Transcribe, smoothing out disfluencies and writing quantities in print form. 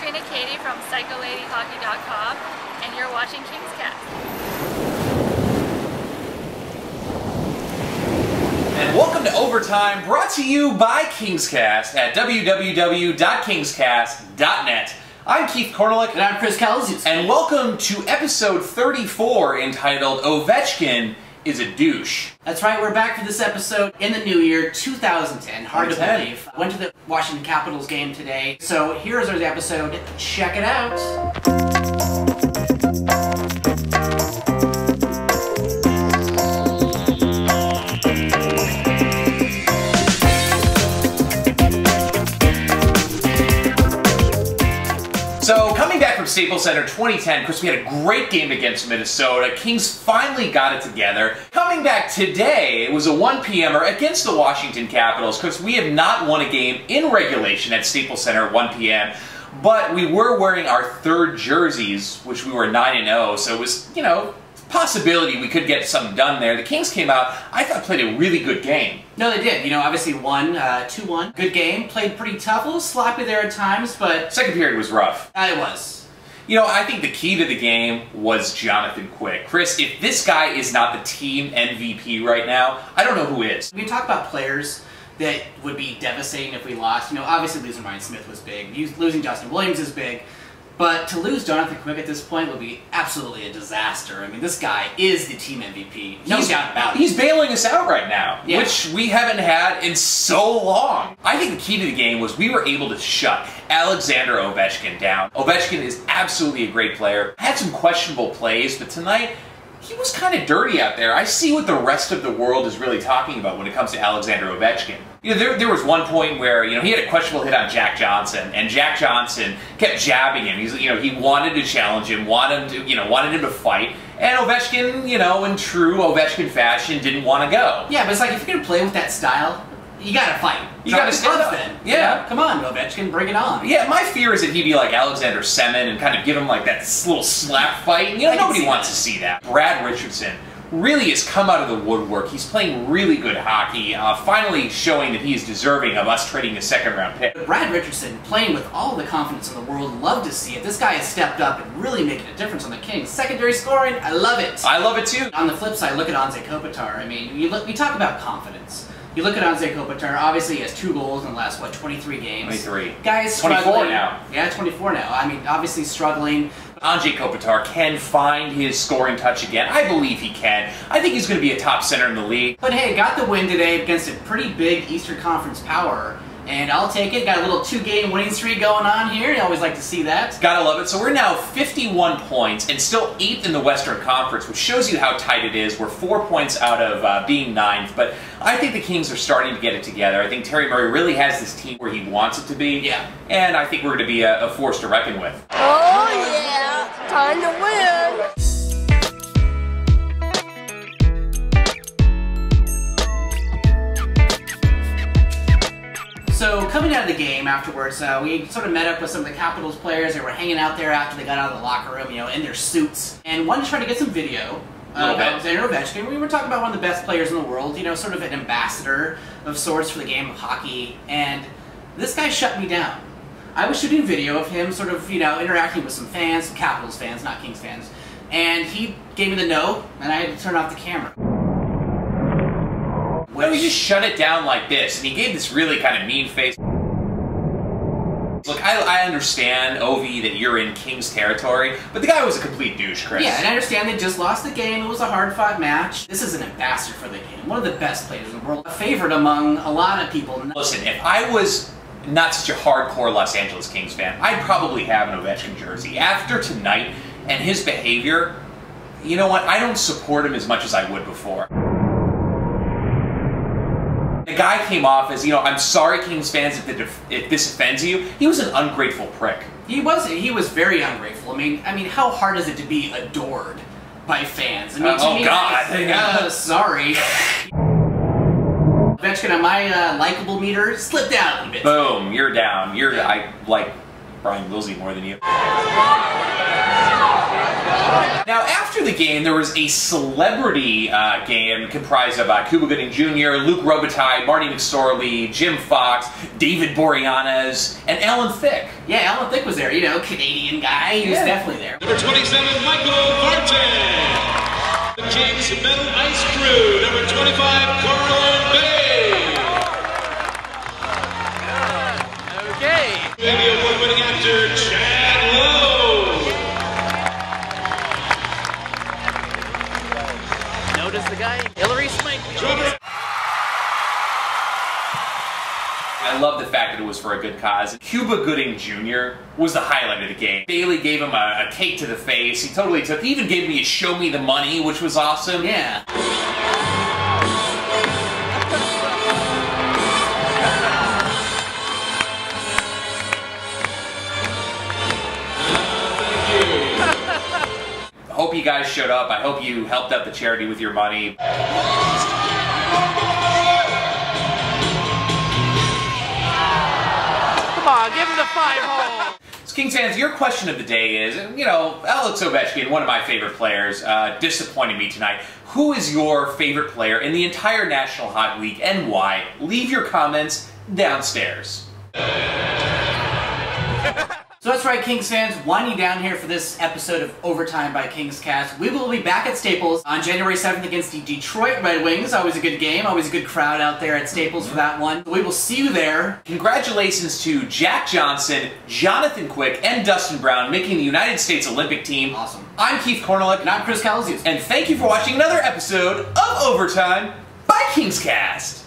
Katrina Katie from PsychoLadyHockey.com, and you're watching KingsCast. And welcome to Overtime, brought to you by KingsCast at www.kingscast.net. I'm Keith Korneluk. And I'm Chris Calzius. And welcome to episode 34, entitled Ovechkin is a Douche. That's right, we're back for this episode in the new year, 2010. Hard to believe. I went to the Washington Capitals game today, so here's our episode. Check it out. So, coming back from Staples Center 2010, Chris, we had a great game against Minnesota. Kings finally got it together. Coming back today, it was a 1 p.m.er against the Washington Capitals. Chris, we have not won a game in regulation at Staples Center at 1 p.m., but we were wearing our third jerseys, which we were 9-0, so it was, you know, possibility we could get something done there. The Kings came out, I thought, played a really good game. No, they did. You know, obviously won 2-1. Good game. Played pretty tough. A little sloppy there at times, but... Second period was rough. It was. You know, I think the key to the game was Jonathan Quick. Chris, if this guy is not the team MVP right now, I don't know who is. We talk about players that would be devastating if we lost. You know, obviously losing Ryan Smith was big. Losing Justin Williams is big. But to lose Jonathan Quick at this point would be absolutely a disaster. I mean, this guy is the team MVP. No doubt about it. He's bailing us out right now, yeah, which we haven't had in so long. I think the key to the game was we were able to shut Alexander Ovechkin down. Ovechkin is absolutely a great player. Had some questionable plays, but tonight, he was kind of dirty out there. I see what the rest of the world is really talking about when it comes to Alexander Ovechkin. You know, there was one point where, you know, he had a questionable hit on Jack Johnson, and Jack Johnson kept jabbing him. He wanted to challenge him, wanted him to fight, and Ovechkin, you know, in true Ovechkin fashion, didn't want to go. Yeah, but it's like, if you're gonna play with that style, you gotta fight. You gotta stand up. Then. Yeah. You know? Come on, Ovechkin, bring it on. Yeah, my fear is that he'd be like Alexander Semin and kind of give him like that little slap fight. You know, nobody wants to see that. Brad Richardson really has come out of the woodwork. He's playing really good hockey, finally showing that he is deserving of us trading a second-round pick. Brad Richardson playing with all the confidence in the world. Love to see it. This guy has stepped up and really making a difference on the Kings. Secondary scoring, I love it. I love it too. On the flip side, look at Anze Kopitar. I mean, we talk about confidence. You look at Anze Kopitar, obviously he has 2 goals in the last, what, 23 games? 23. Guy's struggling. 24 now. Yeah, 24 now. I mean, obviously struggling. Anze Kopitar can find his scoring touch again. I believe he can. I think he's going to be a top center in the league. But hey, got the win today against a pretty big Eastern Conference power. And I'll take it. Got a little 2-game winning streak going on here. You always like to see that. Gotta love it. So we're now 51 points and still 8th in the Western Conference, which shows you how tight it is. We're 4 points out of being 9th, but I think the Kings are starting to get it together. I think Terry Murray really has this team where he wants it to be. Yeah. And I think we're going to be a force to reckon with. Oh yeah, time to win. So, coming out of the game afterwards, we sort of met up with some of the Capitals players. They were hanging out there after they got out of the locker room, you know, in their suits, and wanted to try to get some video of Alexander Ovechkin. We were talking about one of the best players in the world, you know, sort of an ambassador of sorts for the game of hockey, and this guy shut me down. I was shooting video of him sort of, you know, interacting with some fans, some Capitals fans, not Kings fans, and he gave me the no, and I had to turn off the camera. No, he just shut it down like this, and he gave this really kind of mean face. Look, I understand, Ovi, that you're in Kings territory, but the guy was a complete douche, Chris. Yeah, and I understand they just lost the game. It was a hard-fought match. This is an ambassador for the game. One of the best players in the world. A favorite among a lot of people. Listen, if I was not such a hardcore Los Angeles Kings fan, I'd probably have an Ovechkin jersey. After tonight and his behavior, you know what? I don't support him as much as I would before. The guy came off as, you know, I'm sorry, Kings fans, if this offends you. He was an ungrateful prick. He was very ungrateful. I mean, how hard is it to be adored by fans? I mean, to me, God. Sorry. Ovechkin, on my likable meter, slip down a little bit. Boom, you're down. I like Brian Wilsey more than you. Now, after the game, there was a celebrity game comprised of Cuba Gooding Jr., Luke Robitaille, Marty McSorley, Jim Fox, David Boreanaz, and Alan Thicke. Yeah, Alan Thicke was there, you know, Canadian guy. He was definitely there. Number 27, Michael Vartan. The Kings Metal Ice Crew. Number 25, Carl Bay. Okay. Emmy Award-winning actor Chad Lowe. Notice the guy, Hillary Smith. I love the fact that it was for a good cause. Cuba Gooding Jr. was the highlight of the game. Bailey gave him a cake to the face. He totally took. He even gave me a show me the money, which was awesome. Yeah. I hope you guys showed up. I hope you helped out the charity with your money. Come on, give him the 5-hole. So, Kings fans, your question of the day is, you know, Alex Ovechkin, one of my favorite players, disappointed me tonight. Who is your favorite player in the entire National Hockey League and why? Leave your comments downstairs. So that's right, Kings fans, winding down here for this episode of Overtime by KingsCast. We will be back at Staples on January 7th against the Detroit Red Wings. Always a good game, always a good crowd out there at Staples for that one. We will see you there. Congratulations to Jack Johnson, Jonathan Quick, and Dustin Brown making the United States Olympic team. Awesome. I'm Keith Korneluk. And I'm Chris Calazius. And thank you for watching another episode of Overtime by KingsCast.